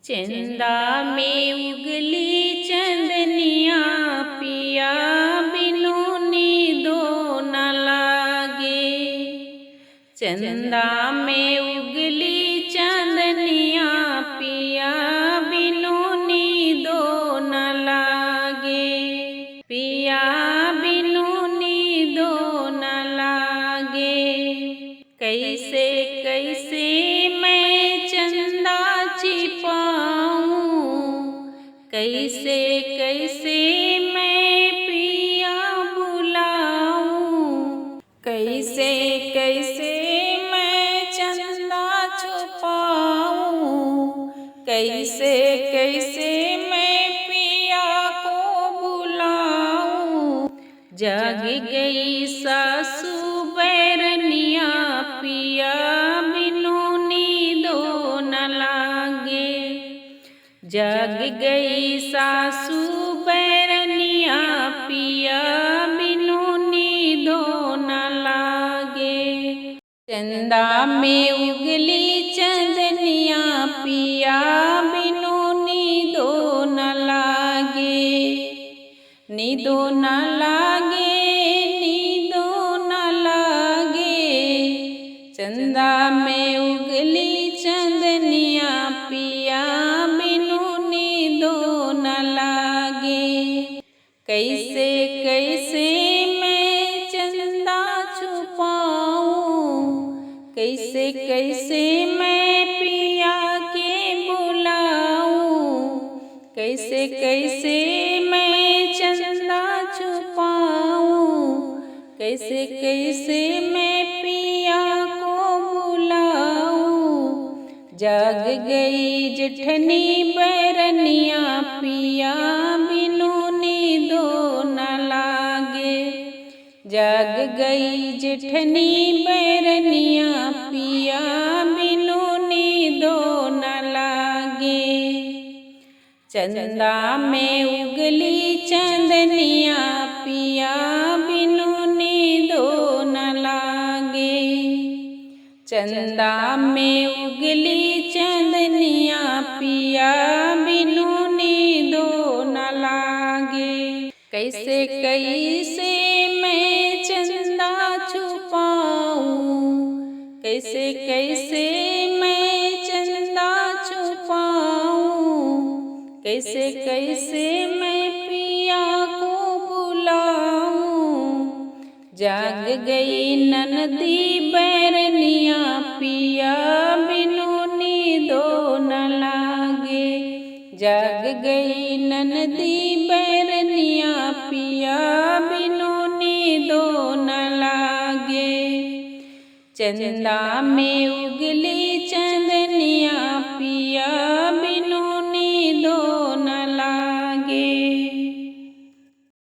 चंदा में उगली चंदनिया पिया बिनु नींदो न लागे। चंदा में उगली चंदनिया पिया बिनु नींदो न लागे। पिया बिनु नींदो न लागे। कैसे कैसे मैं चंदा छिपाऊं, कैसे कैसे मैं पिया बुलाऊं। कैसे कैसे मैं चंदा छुपाऊं, कैसे कैसे मैं पिया को बुलाऊं। जाग गई सासू बैरनिया पिया बिनु नींदो न लागे। जाग गई सासू बैरनिया पिया बिनु नींदो न लागे। चंदा में उगली चंदनिया पिया बिनु नींदो न लागे। नींदो न लागे, नींदो न लागे। चंदा में उगली चंदनिया पिया बिनु नींदो न लागे। कैसे कैसे मैं चंदा छुपाऊं, कैसे कैसे मैं पिया के बुलाऊं। कैसे कैसे मैं चंदा छुपाऊं, कैसे कैसे मैं पिया को बुलाऊं। जाग गई जेठनी बैरनिया पिया बिनु नींदो न लागे। जाग गई जेठनी बैरनिया पिया बिनु नींदो न लागे। चंदा में उगली चंदनिया पिया बिनु नींदो न लागे। चंदा में उगली चंदनिया पिया बिनु नींदो न लागे। कैसे कैसे मैं चंदा छुपाऊं, कैसे कैसे मैं चंदा छुपाऊं। कैसे कैसे मैं पिया को बुलाऊं। जाग गई ननदी बैरनिया पिया बिनु नींदो न लागे। जाग गई ननदी बैरनिया पिया बिनु नींदो न लागे। चंदा में उगली चंदनिया पिया